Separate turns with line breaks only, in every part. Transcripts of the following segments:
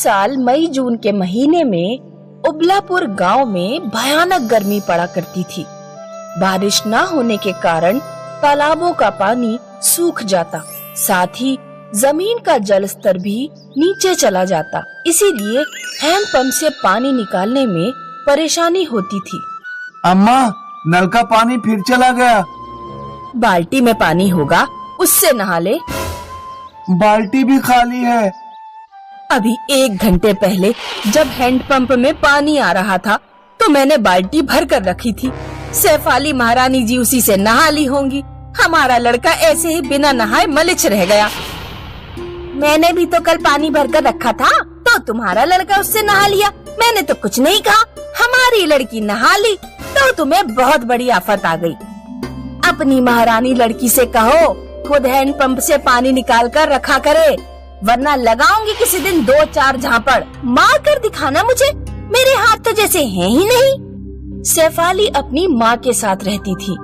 साल मई जून के महीने में उबलापुर गांव में भयानक गर्मी पड़ा करती थी। बारिश न होने के कारण तालाबों का पानी सूख जाता, साथ ही जमीन का जल स्तर भी नीचे चला जाता। इसीलिए हैंडपंप से पानी निकालने में परेशानी होती थी।
अम्मा, नल का पानी फिर चला गया।
बाल्टी में पानी होगा, उससे नहा ले।
बाल्टी भी खाली है।
अभी 1 घंटे पहले जब हैंडपंप में पानी आ रहा था तो मैंने बाल्टी भर कर रखी थी। सैफाली महारानी जी उसी से नहा ली होंगी। हमारा लड़का ऐसे ही बिना नहाए मलिच रह गया। मैंने भी तो कल पानी भर कर रखा था, तो तुम्हारा लड़का उससे नहा लिया। मैंने तो कुछ नहीं कहा, हमारी लड़की नहा ली तो तुम्हें बहुत बड़ी आफत आ गई। अपनी महारानी लड़की से कहो खुद हैंडपंप से पानी निकाल कर रखा करे, वरना लगाऊंगी किसी दिन 2-4 झापड़। मार कर दिखाना मुझे, मेरे हाथ तो जैसे हैं ही नहीं। सैफाली अपनी माँ के साथ रहती थी।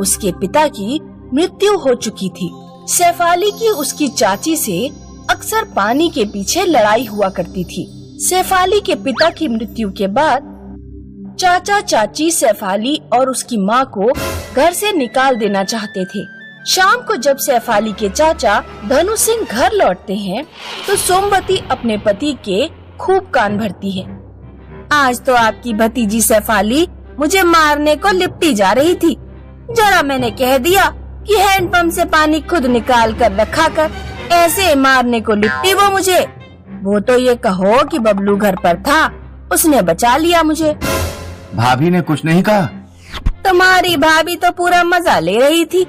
उसके पिता की मृत्यु हो चुकी थी। सैफाली की उसकी चाची से अक्सर पानी के पीछे लड़ाई हुआ करती थी। सैफाली के पिता की मृत्यु के बाद चाचा चाची सैफाली और उसकी माँ को घर से निकाल देना चाहते थे। शाम को जब सैफाली के चाचा धनु सिंह घर लौटते हैं तो सोमवती अपने पति के खूब कान भरती है। आज तो आपकी भतीजी सैफाली मुझे मारने को लिपटी जा रही थी। जरा मैंने कह दिया कि हैंडपंप से पानी खुद निकाल कर रखा कर, ऐसे मारने को लिपटी वो मुझे। वो तो ये कहो कि बबलू घर पर था, उसने बचा लिया मुझे।
भाभी ने कुछ नहीं कहा?
तुम्हारी भाभी तो पूरा मजा ले रही थी।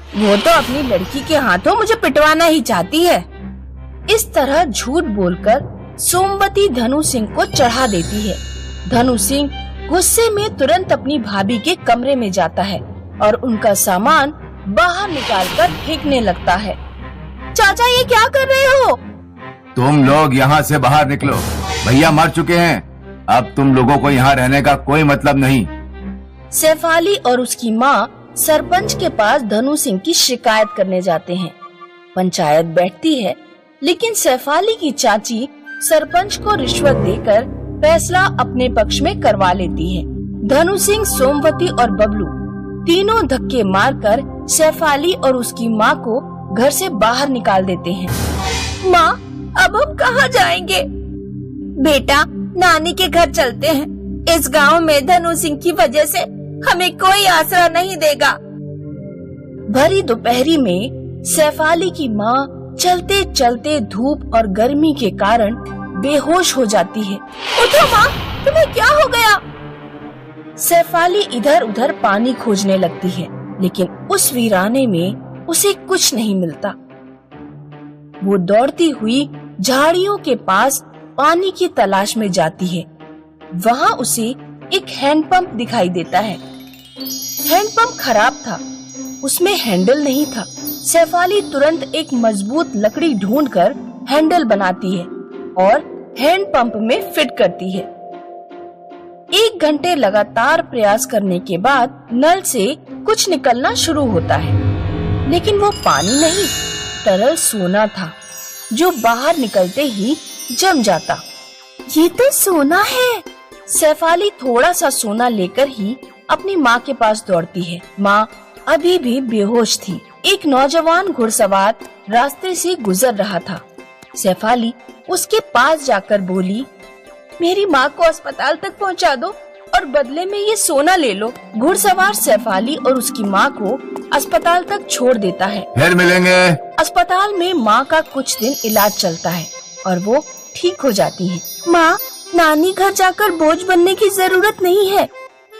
वो तो अपनी लड़की के हाथों मुझे पिटवाना ही चाहती है। इस तरह झूठ बोलकर सोमवती धनु सिंह को चढ़ा देती है। धनु सिंह गुस्से में तुरंत अपनी भाभी के कमरे में जाता है और उनका सामान बाहर निकालकर फेंकने लगता है। चाचा, ये क्या कर रहे हो?
तुम लोग यहाँ से बाहर निकलो, भैया मर चुके हैं। अब तुम लोगों को यहाँ रहने का कोई मतलब नहीं।
सैफाली और उसकी माँ सरपंच के पास धनु सिंह की शिकायत करने जाते हैं। पंचायत बैठती है, लेकिन सैफाली की चाची सरपंच को रिश्वत देकर फैसला अपने पक्ष में करवा लेती है। धनु सिंह, सोमवती और बबलू तीनों धक्के मारकर सैफाली और उसकी माँ को घर से बाहर निकाल देते हैं। माँ, अब हम कहाँ जाएंगे? बेटा, नानी के घर चलते हैं। इस गांव में धनु सिंह की वजह से हमें कोई आसरा नहीं देगा। भरी दोपहरी में सैफाली की माँ चलते चलते धूप और गर्मी के कारण बेहोश हो जाती है। उठो माँ, तुम्हें क्या हो गया? सैफाली इधर उधर पानी खोजने लगती है, लेकिन उस वीराने में उसे कुछ नहीं मिलता। वो दौड़ती हुई झाड़ियों के पास पानी की तलाश में जाती है। वहाँ उसे एक हैंडपंप दिखाई देता है। हैंडपंप खराब था, उसमें हैंडल नहीं था। सैफाली तुरंत एक मजबूत लकड़ी ढूंढकर हैंडल बनाती है और हैंडपंप में फिट करती है। 1 घंटे लगातार प्रयास करने के बाद नल से कुछ निकलना शुरू होता है, लेकिन वो पानी नहीं, तरल सोना था जो बाहर निकलते ही जम जाता। ये तो सोना है। सैफाली थोड़ा सा सोना लेकर ही अपनी माँ के पास दौड़ती है। माँ अभी भी बेहोश थी। एक नौजवान घुड़सवार रास्ते से गुजर रहा था। सैफाली उसके पास जाकर बोली, मेरी माँ को अस्पताल तक पहुँचा दो और बदले में ये सोना ले लो। घुड़सवार सैफाली और उसकी माँ को अस्पताल तक छोड़ देता है।
फिर मिलेंगे।
अस्पताल में माँ का कुछ दिन इलाज चलता है और वो ठीक हो जाती है। माँ, नानी घर जाकर बोझ बनने की जरूरत नहीं है।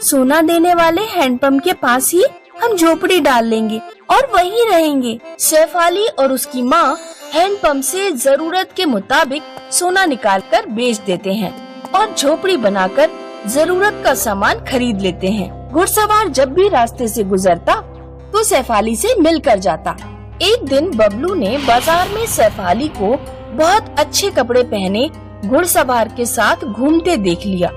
सोना देने वाले हैंडपंप के पास ही हम झोपड़ी डाल लेंगे और वहीं रहेंगे। सैफाली और उसकी माँ हैंडपंप से जरूरत के मुताबिक सोना निकालकर बेच देते हैं और झोपड़ी बनाकर जरूरत का सामान खरीद लेते हैं। घुड़सवार जब भी रास्ते से गुजरता तो सैफाली से मिलकर जाता। एक दिन बबलू ने बाजार में सैफाली को बहुत अच्छे कपड़े पहने घुड़सवार के साथ घूमते देख लिया।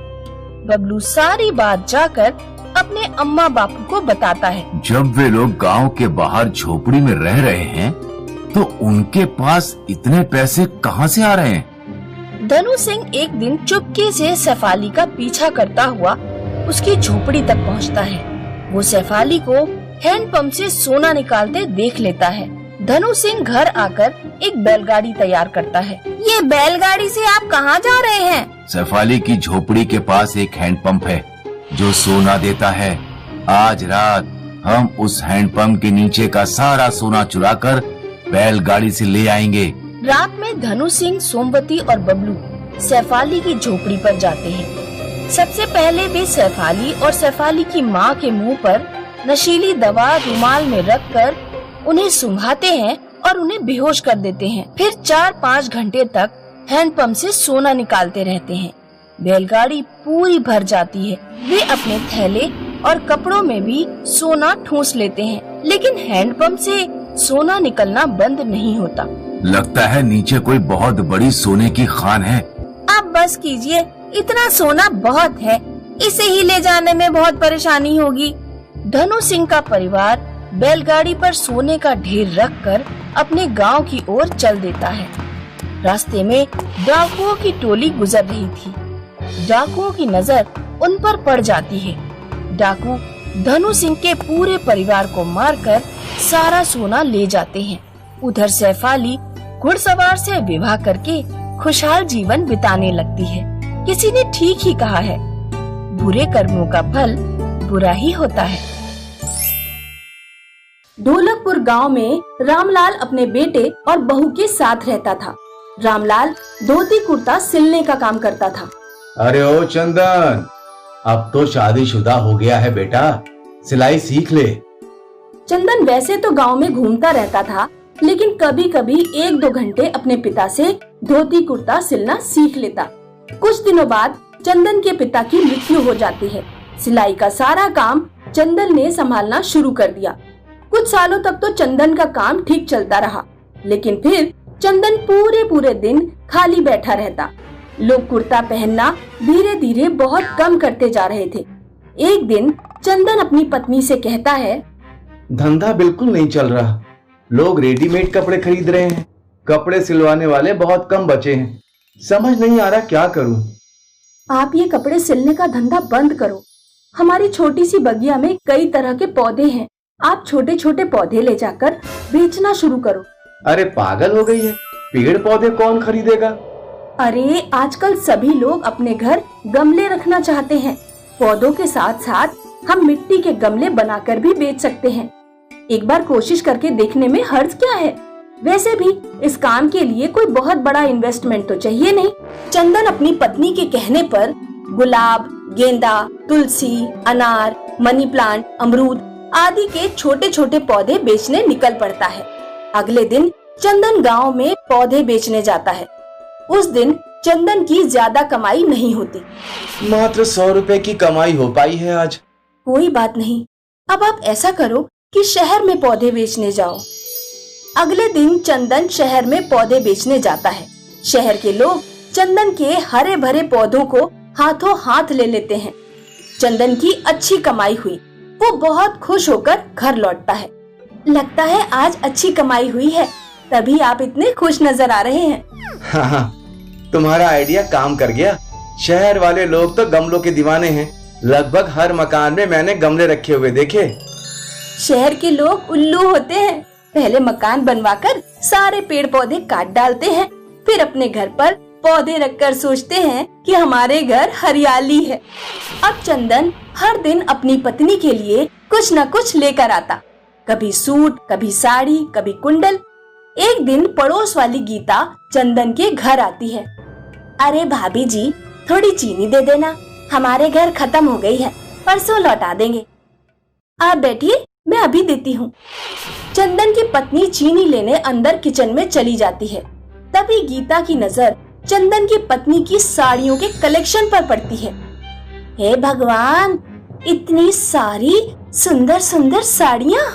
बबलू सारी बात जाकर अपने अम्मा बापू को बताता है।
जब वे लोग गांव के बाहर झोपड़ी में रह रहे हैं, तो उनके पास इतने पैसे कहां से आ रहे हैं?
धनु सिंह एक दिन चुपके से शेफाली का पीछा करता हुआ उसकी झोपड़ी तक पहुंचता है। वो शेफाली को हैंडपंप से सोना निकालते देख लेता है। धनु सिंह घर आकर एक बैलगाड़ी तैयार करता है। ये बैलगाड़ी से आप कहाँ जा रहे हैं?
शेफाली की झोपड़ी के पास एक हैंडपंप है जो सोना देता है। आज रात हम उस हैंडपंप के नीचे का सारा सोना चुराकर बैलगाड़ी से ले आएंगे।
रात में धनु सिंह, सोमवती और बबलू शेफाली की झोपड़ी पर जाते हैं। सबसे पहले वे शेफाली और शेफाली की माँ के मुंह पर नशीली दवा रुमाल में रखकर उन्हें सुंघाते हैं और उन्हें बेहोश कर देते हैं। फिर 4-5 घंटे तक हैंडपंप से सोना निकालते रहते हैं। बैलगाड़ी पूरी भर जाती है। वे अपने थैले और कपड़ों में भी सोना ठूंस लेते हैं, लेकिन हैंडपंप से सोना निकलना बंद नहीं होता।
लगता है नीचे कोई बहुत बड़ी सोने की खान है।
अब बस कीजिए, इतना सोना बहुत है, इसे ही ले जाने में बहुत परेशानी होगी। धनु सिंह का परिवार बैलगाड़ी पर सोने का ढेर रखकर अपने गांव की ओर चल देता है। रास्ते में डाकुओं की टोली गुजर रही थी। डाकुओं की नजर उन पर पड़ जाती है। डाकू धनु सिंह के पूरे परिवार को मारकर सारा सोना ले जाते हैं। उधर शेफाली घुड़सवार से विवाह करके खुशहाल जीवन बिताने लगती है। किसी ने ठीक ही कहा है, बुरे कर्मों का फल बुरा ही होता है। ढोलकपुर गांव में रामलाल अपने बेटे और बहू के साथ रहता था। रामलाल धोती कुर्ता सिलने का काम करता था।
अरे ओ चंदन, अब तो शादीशुदा हो गया है बेटा, सिलाई सीख ले।
चंदन वैसे तो गांव में घूमता रहता था, लेकिन कभी कभी 1-2 घंटे अपने पिता से धोती कुर्ता सिलना सीख लेता। कुछ दिनों बाद चंदन के पिता की मृत्यु हो जाती है। सिलाई का सारा काम चंदन ने संभालना शुरू कर दिया। कुछ सालों तक तो चंदन का काम ठीक चलता रहा, लेकिन फिर चंदन पूरे दिन खाली बैठा रहता। लोग कुर्ता पहनना धीरे धीरे बहुत कम करते जा रहे थे। एक दिन चंदन अपनी पत्नी से कहता है,
धंधा बिल्कुल नहीं चल रहा। लोग रेडीमेड कपड़े खरीद रहे हैं, कपड़े सिलवाने वाले बहुत कम बचे हैं। समझ नहीं आ रहा क्या करूं।
आप ये कपड़े सिलने का धंधा बंद करो। हमारी छोटी सी बगिया में कई तरह के पौधे हैं। आप छोटे छोटे पौधे ले जाकर बेचना शुरू करो।
अरे पागल हो गई है, पेड़ पौधे कौन खरीदेगा?
अरे आजकल सभी लोग अपने घर गमले रखना चाहते हैं। पौधों के साथ साथ हम मिट्टी के गमले बनाकर भी बेच सकते हैं। एक बार कोशिश करके देखने में हर्ज क्या है। वैसे भी इस काम के लिए कोई बहुत बड़ा इन्वेस्टमेंट तो चाहिए नहीं। चंदन अपनी पत्नी के कहने पर गुलाब, गेंदा, तुलसी, अनार, मनी प्लांट, अमरूद आदि के छोटे छोटे पौधे बेचने निकल पड़ता है। अगले दिन चंदन गांव में पौधे बेचने जाता है। उस दिन चंदन की ज्यादा कमाई नहीं होती।
मात्र 100 रुपए की कमाई हो पाई है आज।
कोई बात नहीं, अब आप ऐसा करो कि शहर में पौधे बेचने जाओ। अगले दिन चंदन शहर में पौधे बेचने जाता है। शहर के लोग चंदन के हरे भरे पौधों को हाथों हाथ ले लेते हैं। चंदन की अच्छी कमाई हुई। वो बहुत खुश होकर घर लौटता है। लगता है आज अच्छी कमाई हुई है, तभी आप इतने खुश नजर आ रहे हैं।
हाँ, तुम्हारा आइडिया काम कर गया। शहर वाले लोग तो गमलों के दीवाने हैं। लगभग हर मकान में मैंने गमले रखे हुए देखे।
शहर के लोग उल्लू होते हैं। पहले मकान बनवाकर सारे पेड़ पौधे काट डालते हैं, फिर अपने घर पर पौधे रखकर सोचते हैं कि हमारे घर हरियाली है। अब चंदन हर दिन अपनी पत्नी के लिए कुछ न कुछ लेकर आता। कभी सूट, कभी साड़ी, कभी कुंडल। एक दिन पड़ोस वाली गीता चंदन के घर आती है। अरे भाभी जी, थोड़ी चीनी दे देना, हमारे घर खत्म हो गई है, परसों लौटा देंगे। आप बैठिए, मैं अभी देती हूँ। चंदन की पत्नी चीनी लेने अंदर किचन में चली जाती है। तभी गीता की नजर चंदन की पत्नी की साड़ियों के कलेक्शन पर पड़ती है। हे भगवान, इतनी सारी सुंदर सुंदर साड़ियाँ।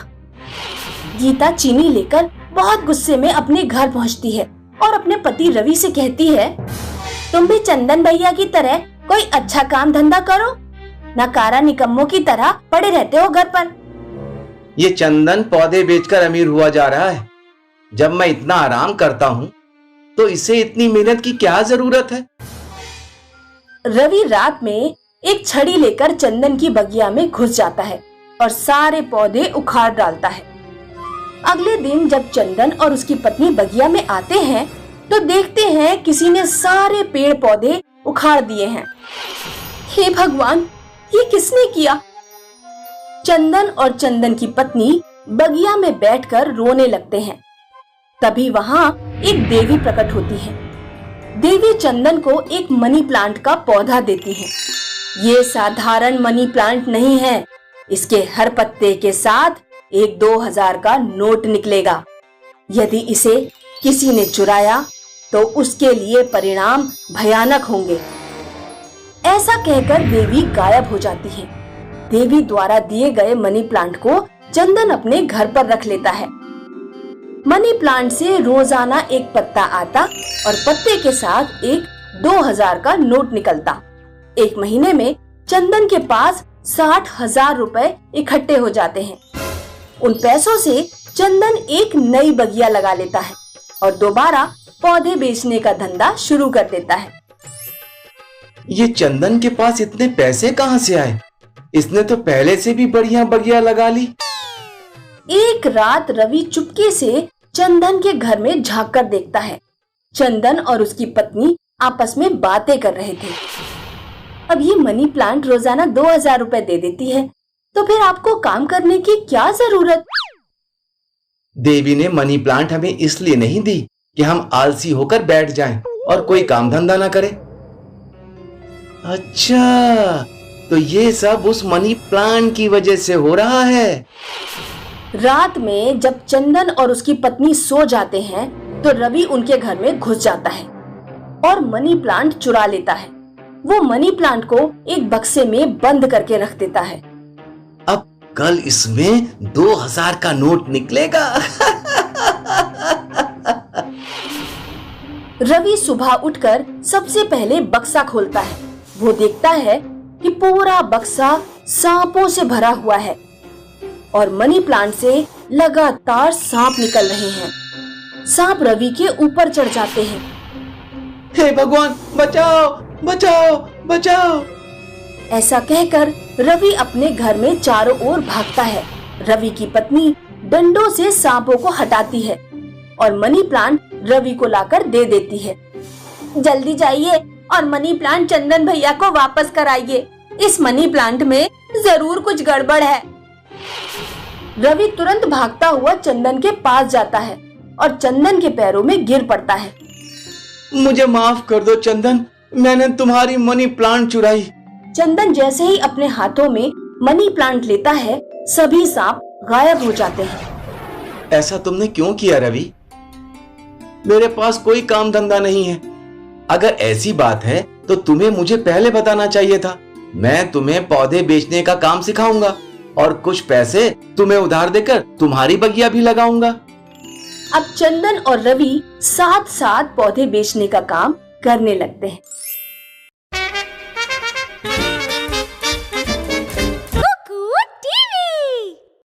गीता चीनी लेकर बहुत गुस्से में अपने घर पहुँचती है और अपने पति रवि से कहती है, तुम भी चंदन भैया की तरह कोई अच्छा काम धंधा करो, नकारा निकम्मों की तरह पड़े रहते हो घर पर।
ये चंदन पौधे बेचकर अमीर हुआ जा रहा है, जब मैं इतना आराम करता हूँ। तो इसे इतनी मेहनत की क्या जरूरत है?
रवि रात में एक छड़ी लेकर चंदन की बगिया में घुस जाता है और सारे पौधे उखाड़ डालता है। अगले दिन जब चंदन और उसकी पत्नी बगिया में आते हैं तो देखते हैं किसी ने सारे पेड़ पौधे उखाड़ दिए हैं। हे भगवान, ये किसने किया? चंदन और चंदन की पत्नी बगिया में बैठकर रोने लगते हैं। तभी वहां एक देवी प्रकट होती है। देवी चंदन को एक मनी प्लांट का पौधा देती है। ये साधारण मनी प्लांट नहीं है, इसके हर पत्ते के साथ एक 2000 का नोट निकलेगा। यदि इसे किसी ने चुराया तो उसके लिए परिणाम भयानक होंगे। ऐसा कहकर देवी गायब हो जाती है। देवी द्वारा दिए गए मनी प्लांट को चंदन अपने घर पर रख लेता है। मनी प्लांट से रोजाना एक पत्ता आता और पत्ते के साथ एक 2000 का नोट निकलता। एक महीने में चंदन के पास 60,000 रुपए इकट्ठे हो जाते हैं। उन पैसों से चंदन एक नई बगिया लगा लेता है और दोबारा पौधे बेचने का धंधा शुरू कर देता है।
ये चंदन के पास इतने पैसे कहां से आए? इसने तो पहले से भी बढ़िया बगिया लगा ली।
एक रात रवि चुपके से चंदन के घर में झांक कर देखता है। चंदन और उसकी पत्नी आपस में बातें कर रहे थे। अब ये मनी प्लांट रोजाना 2000 रुपए दे देती है, तो फिर आपको काम करने की क्या जरूरत?
देवी ने मनी प्लांट हमें इसलिए नहीं दी कि हम आलसी होकर बैठ जाएं और कोई काम धंधा ना करें। अच्छा, तो ये सब उस मनी प्लांट की वजह से हो रहा है।
रात में जब चंदन और उसकी पत्नी सो जाते हैं तो रवि उनके घर में घुस जाता है और मनी प्लांट चुरा लेता है। वो मनी प्लांट को एक बक्से में बंद करके रख देता है।
अब कल इसमें 2000 का नोट निकलेगा।
रवि सुबह उठकर सबसे पहले बक्सा खोलता है। वो देखता है कि पूरा बक्सा सांपों से भरा हुआ है और मनी प्लांट से लगातार सांप निकल रहे हैं। सांप रवि के ऊपर चढ़ जाते हैं।
हे भगवान, बचाओ बचाओ बचाओ!
ऐसा कहकर रवि अपने घर में चारों ओर भागता है। रवि की पत्नी डंडों से सांपों को हटाती है और मनी प्लांट रवि को लाकर दे देती है। जल्दी जाइए और मनी प्लांट चंदन भैया को वापस कराइए। इस मनी प्लांट में जरूर कुछ गड़बड़ है। रवि तुरंत भागता हुआ चंदन के पास जाता है और चंदन के पैरों में गिर पड़ता है।
मुझे माफ कर दो चंदन, मैंने तुम्हारी मनी प्लांट चुराई।
चंदन जैसे ही अपने हाथों में मनी प्लांट लेता है, सभी सांप गायब हो जाते हैं।
ऐसा तुमने क्यों किया रवि? मेरे पास कोई काम धंधा नहीं है। अगर ऐसी बात है तो तुम्हें मुझे पहले बताना चाहिए था। मैं तुम्हें पौधे बेचने का काम सिखाऊंगा और कुछ पैसे तुम्हें उधार देकर तुम्हारी बगिया भी लगाऊंगा।
अब चंदन और रवि साथ साथ पौधे बेचने का काम करने लगते हैं।